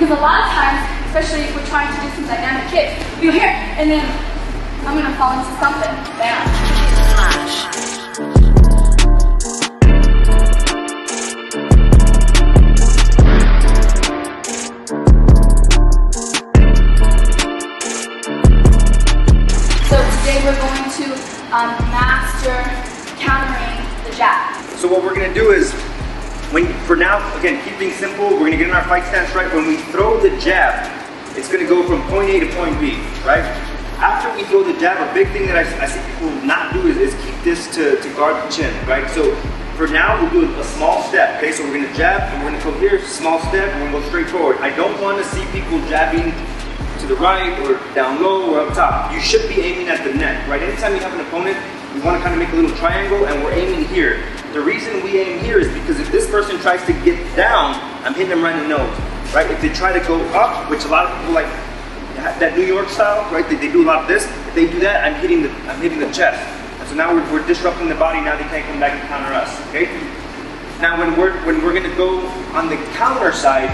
Because a lot of times, especially if we're trying to do some dynamic kicks, you'll hear, and then I'm gonna fall into something. Bam. So today we're going to master countering the jab. So what we're gonna do is, for now, again, keep things simple. We're gonna get in our fight stance, right? When we throw the jab, it's gonna go from point A to point B, right? After we throw the jab, a big thing that I see people not do is keep this to guard the chin, right? So for now, we'll do a small step, okay? So we're gonna jab, and we're gonna go here, small step, and we're gonna go straight forward. I don't wanna see people jabbing to the right, or down low, or up top. You should be aiming at the neck, right? Anytime you have an opponent, we wanna kind of make a little triangle, and we're aiming here. The reason we aim here is because if this person tries to get down, I'm hitting them right in the nose, right? If they try to go up, which a lot of people like that New York style, right? They do a lot of this. If they do that, I'm hitting the chest. And so now we're disrupting the body. Now they can't come back and counter us, okay? Now when we're gonna go on the counter side,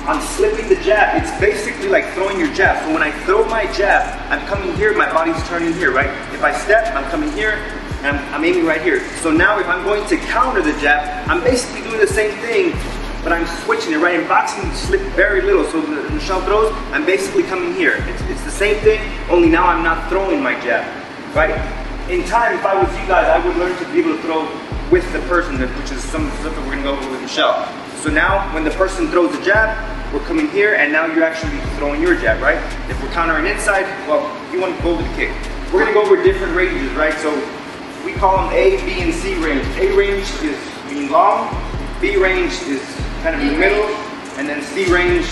on slipping the jab, it's basically like throwing your jab. So when I throw my jab, I'm coming here, my body's turning here, right? If I step, I'm coming here, and I'm aiming right here. So now if I'm going to counter the jab, I'm basically doing the same thing, but I'm switching it, right? In boxing, you slip very little. So when Michelle throws, I'm basically coming here. It's the same thing, only now I'm not throwing my jab, right? In time, if I was you guys, I would learn to be able to throw with the person, which is some stuff that we're gonna go over with Michelle. So now, when the person throws the jab, we're coming here, and now you're actually throwing your jab, right? If we're countering inside, well, you want to go over the kick. We're gonna go over different ranges, right? So we call them A, B, and C range. A range is being long, B range is kind of in the middle, and then C range,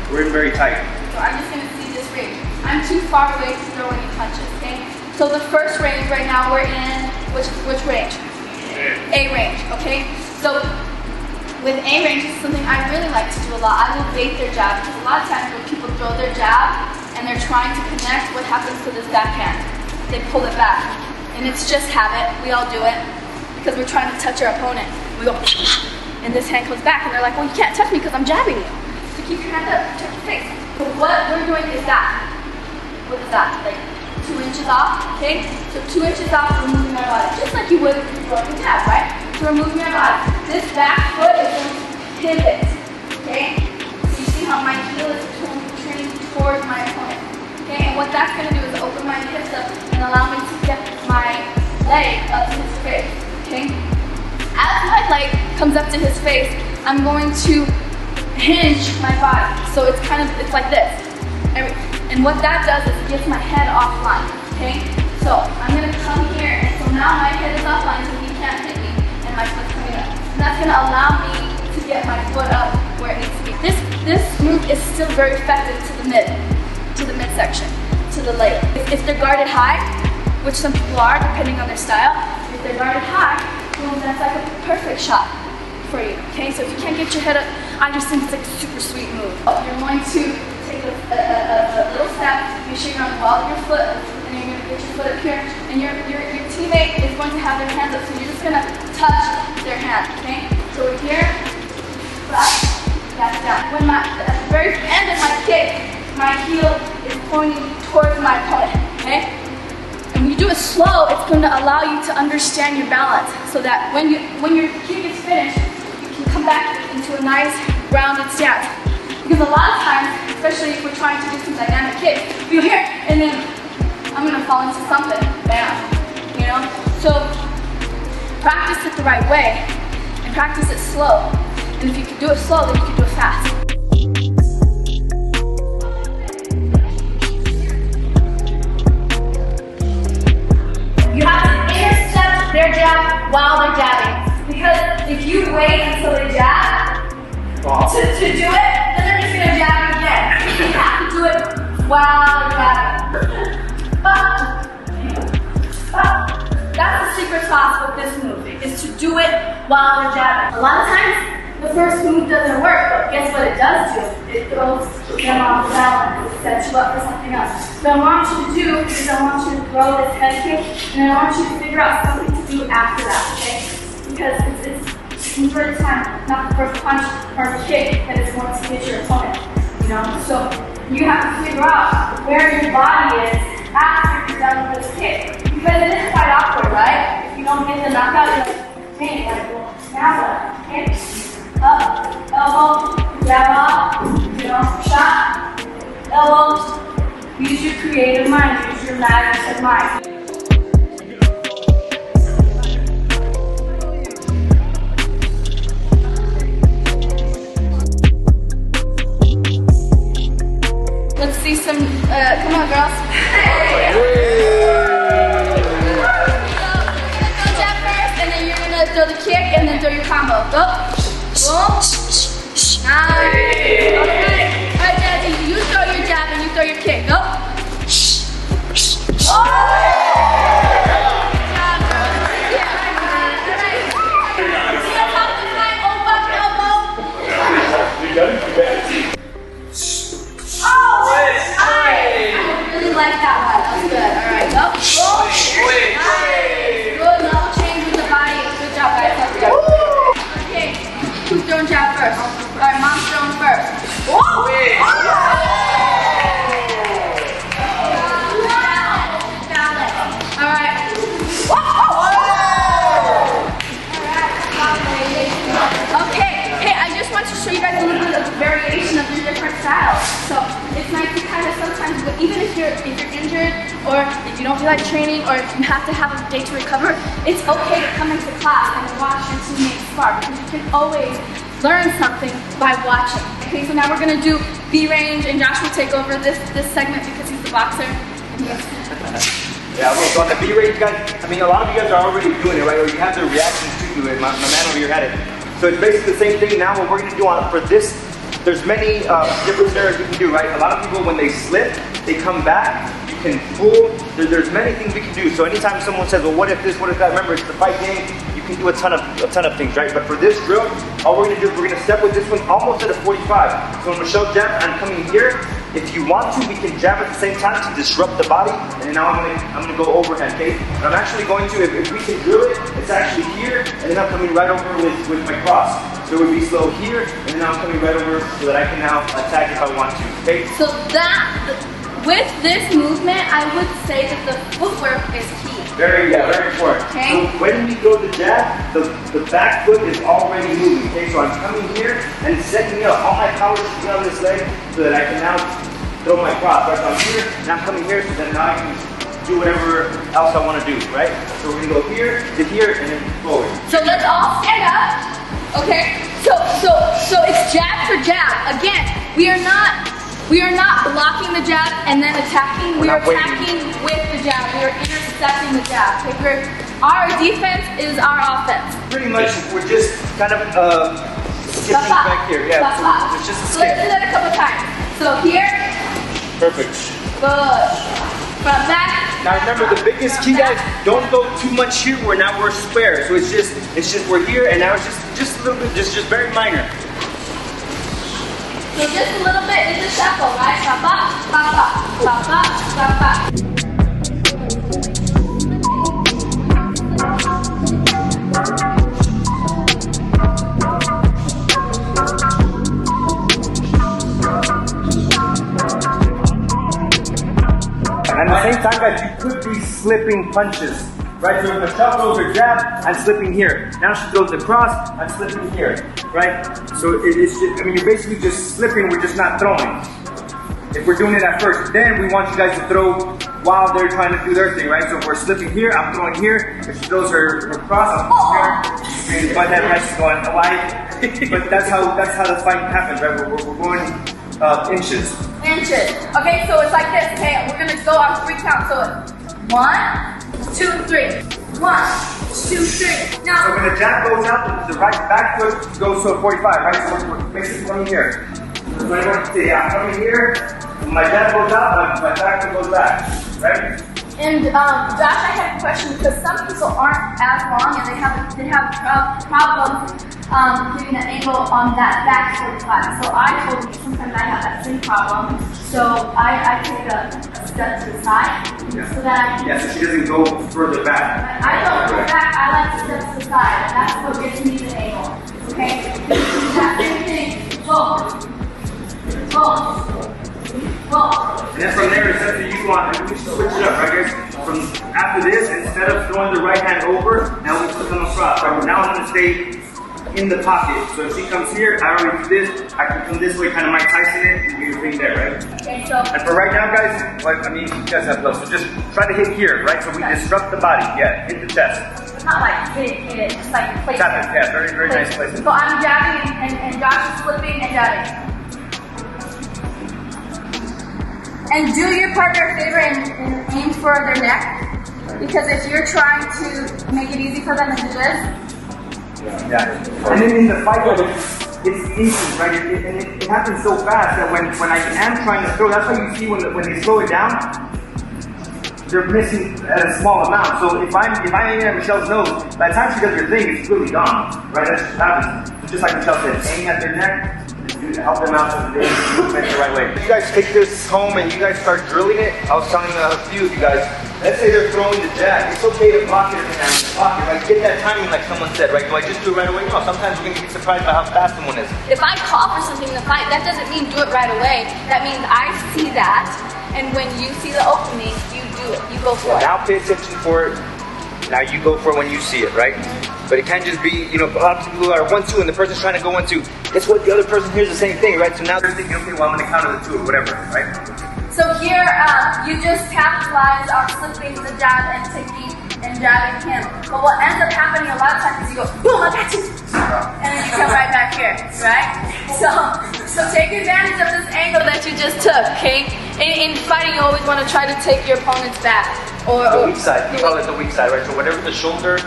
we're in very tight. So I'm just gonna see this range. I'm too far away to throw any punches, okay? So the first range right now we're in, which range? A range, okay? So with A range, it's something I really like to do a lot. I will bait their jab, because a lot of times when people throw their jab and they're trying to connect, what happens to this backhand? They pull it back. And it's just habit, we all do it, because we're trying to touch our opponent. We go, and this hand comes back, and they're like, well, you can't touch me because I'm jabbing you. So keep your hand up, touch your face. So what we're doing is that. What is that? Like 2 inches off, okay? So 2 inches off, we're moving my body, just like you would if you throw a jab, right? So we're moving our body. This back foot is going to pivot, okay? So you see how my heel is turning towards my opponent, okay? And what that's going to do is open my hips up and allow me to get my leg up to his face, okay? As my leg comes up to his face, I'm going to hinge my body. So it's like this. And what that does is it gets my head offline, okay? So I'm gonna come here, and so now my head is offline, so he can't hit me, and my foot's coming up. And that's gonna allow me to get my foot up where it needs to be. This move is still very effective to the midsection, to the leg. If they're guarded high, which some people are, depending on their style, if they're guarded high, boom, that's like a perfect shot for you, okay? So if you can't get your head up, I just think it's like a super sweet move. You're going to take a little step, make sure you're on the ball of your foot, and you're going to get your foot up here, and your teammate is going to have their hands up, so you're just going to touch their hand, okay? So we're here, that's down. At the very end of my kick, my heel is pointing towards my opponent, okay? And when you do it slow, it's going to allow you to understand your balance, so that when your kick is finished, you can come back into a nice rounded stance. Because a lot of times, especially if we're trying to do some dynamic kicks, you'll hear, and then I'm gonna fall into something, bam, you know? So practice it the right way, and practice it slow. And if you can do it slow, then you can do it fast. You have to intercept their jab while they're jabbing. Because if you wait until they jab to do it, then they're just gonna jab you again. You have to do it while you're jabbing. That's the secret sauce with this move, is to do it while you're jabbing. A lot of times, the first move doesn't work, but guess what it does do? It throws them off balance. It sets you up for something else. So I want you to do is I want you to throw this head kick, and I want you to figure out something to do after that, okay? Because it's majority of the time not the first punch or kick that is going to get your opponent. you know? So you have to figure out where your body is after you're done with this kick. Because it is quite awkward, right? If you don't get the knockout, you're like, dang, like, well, now what? Okay? Up, elbow, jab up, you know, shot, elbows. Use your creative mind, use your imaginative mind. Let's see some, come on girls. So, jab first, and then you're gonna throw the kick, and then throw your combo. Go. Boom. Nice. Okay. Alright, Jazzy, you throw your jab and you throw your kick. Go. Like that one. That's good. Alright, go. Nice. Good. Level change with the body. Good job, guys. That's good. Okay. Who's throwing jab first? Alright, mom's throwing first. Whoa! Alright. Okay. Hey, I just want to show you guys a little bit of variation of the different styles. So it's nice to kind of sometimes, even if you're injured, or if you don't feel like training, or if you have to have a day to recover, it's okay to come into class and watch your teammates spar, because you can always learn something by watching. Okay, so now we're gonna do B range, and Josh will take over this segment because he's the boxer. Yeah, so on the B range, guys, I mean, a lot of you guys are already doing it, right? Or you have the reactions to do it. My man over here had it. So it's basically the same thing. Now what we're gonna do for this, there's many different scenarios you can do, right? A lot of people, when they slip, they come back, you can pull. There's many things we can do. So anytime someone says, well, what if this, what if that? Remember, it's the fight game. You can do a ton of things, right? But for this drill, all we're gonna do is we're gonna step with this one almost at a 45. So when Michelle jabs, I'm coming here. If you want to, we can jab at the same time to disrupt the body. And then now I'm gonna go overhead, okay? But I'm actually going to, if we can drill it, it's actually here, and then I'm coming right over with my cross. So it would be slow here, and then I'm coming right over so that I can now attack if I want to, okay? So with this movement, I would say that the footwork is key. Very important. Okay. So when we go to jab, the back foot is already moving, okay? So I'm coming here and setting up. All my power should be on this leg so that I can now throw my cross. Right, so I'm here, and I'm coming here so that now I can do whatever else I want to do, right? So we're gonna go here to here and then forward. So let's all stand up, okay? So it's jab for jab. Again, we are not blocking the jab and then attacking. We are attacking with the jab. We are intercepting the jab. Okay? Our defense is our offense. Pretty much, we're just kind of skipping back here. Yeah, so it's just a skip. So let's do that a couple times. So here. Perfect. Good. Front back. Now remember, the biggest key, guys, don't go too much here where now we're square. So it's just we're here, and now it's just a little bit, just very minor. So just a little bit is a shuffle, right? Pop up, pop up, pop up, pop up. And at the same time, guys, you could be slipping punches, right? So if Michelle throws her jab, I'm slipping here. Now she throws the cross, I'm slipping here, right? So it's just, I mean, you're basically just slipping, we're just not throwing. If we're doing it at first, then we want you guys to throw while they're trying to do their thing, right? So if we're slipping here, I'm throwing here. If she throws her cross, I'm here. And butt head right, she's going wide. But that's how the fight happens, right? We're going inches. Inches. Okay, so it's like this. Okay, we're gonna go on 3 counts. So it's 1, 2, 3. 1, 2, 3. Now. So when the jab goes out, the right back foot goes to a 45, right? So we're basically coming here. So when I'm coming here, when my jab goes out, my back foot goes back, right? And Josh, I have a question because some people aren't as long and they have problems getting an angle on that back 45. So I told you sometimes I have that same problem. So I take a step to the side so that I can. Yeah, so she doesn't go further back. I don't go back. I like to step to the side, and that's what gives me the angle. Okay. That same thing. Boom. Boom. instead of throwing the right hand over, now we put them across. Right? Now I'm gonna stay in the pocket. So if she comes here, I already do this. I can come this way, kind of Mike Tyson it, and do your thing there, right? Okay, so. And for right now, guys, like, I mean, you guys have love. So just try to hit here, right? So we disrupt the body. Yeah, hit the chest. Not like hit it, just like place Tap it. Yeah, very, very nice placement. So I'm jabbing and Josh is flipping and jabbing. And do your partner a favor and aim for their neck. Because if you're trying to make it easy for them to do this. Yeah. And then in the fight, it's instant, right? It happens so fast that when I am trying to throw, that's why you see when they slow it down, they're missing at a small amount. So if I'm aiming at Michelle's nose, by the time she does her thing, it's really gone, right? That's just happens. So just like Michelle said, aim at their neck. Help them out so they movement the right way. If you guys take this home and you guys start drilling it, I was telling a few of you guys, let's say they're throwing the jab. It's okay to block it in the pocket, right? Get that timing like someone said, right? Do I just do it right away? No, sometimes we're going to be surprised by how fast someone is. If I call for something in the fight, that doesn't mean do it right away. That means I see that, and when you see the opening, you do it. You go for it. Now pay attention for it. Now you go for it when you see it, right? But it can't just be, you know, a lot of people are 1-2 and the person's trying to go 1-2. Guess what? The other person hears the same thing, right? So now they're thinking, okay, well, I'm going to counter the 2 or whatever, right? So here, you just capitalize on slipping the jab and taking and jabbing him. But what ends up happening a lot of times is you go, boom, I got you. And then you come right back here, right? So take advantage of this angle that you just took, okay? In fighting, you always want to try to take your opponent's back. The weak side. We call it the weak side, right? So whatever shoulder's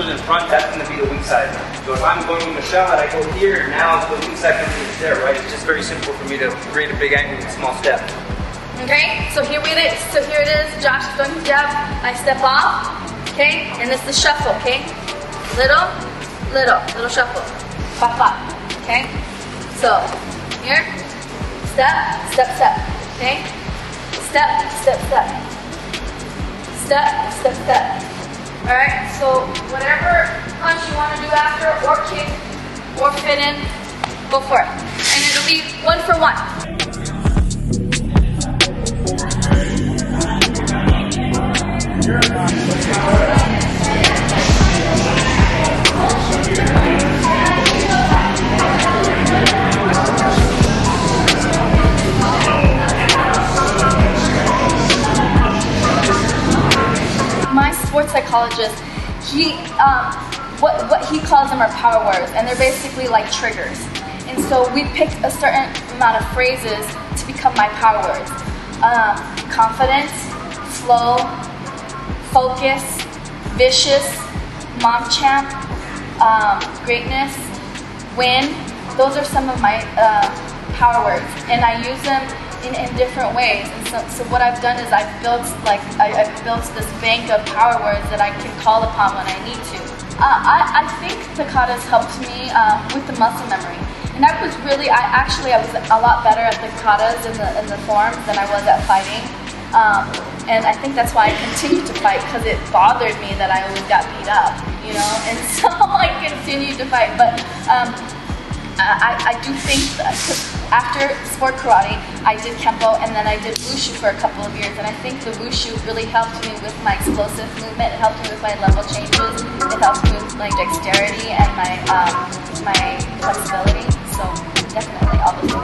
in front, that's going to be the weak side. So if I'm going with Michelle and I go here, now the weak side comes in there, right? It's just very simple for me to create a big angle with a small step. Okay, so here it is. Josh is going to jab. I step off, okay? And it's the shuffle, okay? Little shuffle. Pop, pop, okay? So, here, step, step, step, okay? Step, step, step. Step, step, step. Alright, so whatever punch you want to do after, or kick, or fit in, go for it. And it'll be 1 for 1. My sports psychologist, what he calls them are power words, and they're basically like triggers. And so we picked a certain amount of phrases to become my power words. Confidence, flow, focus, vicious, mom champ, greatness, win. Those are some of my power words, and I use them in different ways. And so what I've done is I've built this bank of power words that I can call upon when I need to. I think the katas helped me with the muscle memory. And I was a lot better at the katas in the forms than I was at fighting. And I think that's why I continued to fight, because it bothered me that I always got beat up, you know? And so I continued to fight. But I do think that after sport karate, I did Kempo, and then I did Wushu for a couple of years. And I think the Wushu really helped me with my explosive movement. It helped me with my level changes. It helped me with my dexterity and my flexibility. So definitely all those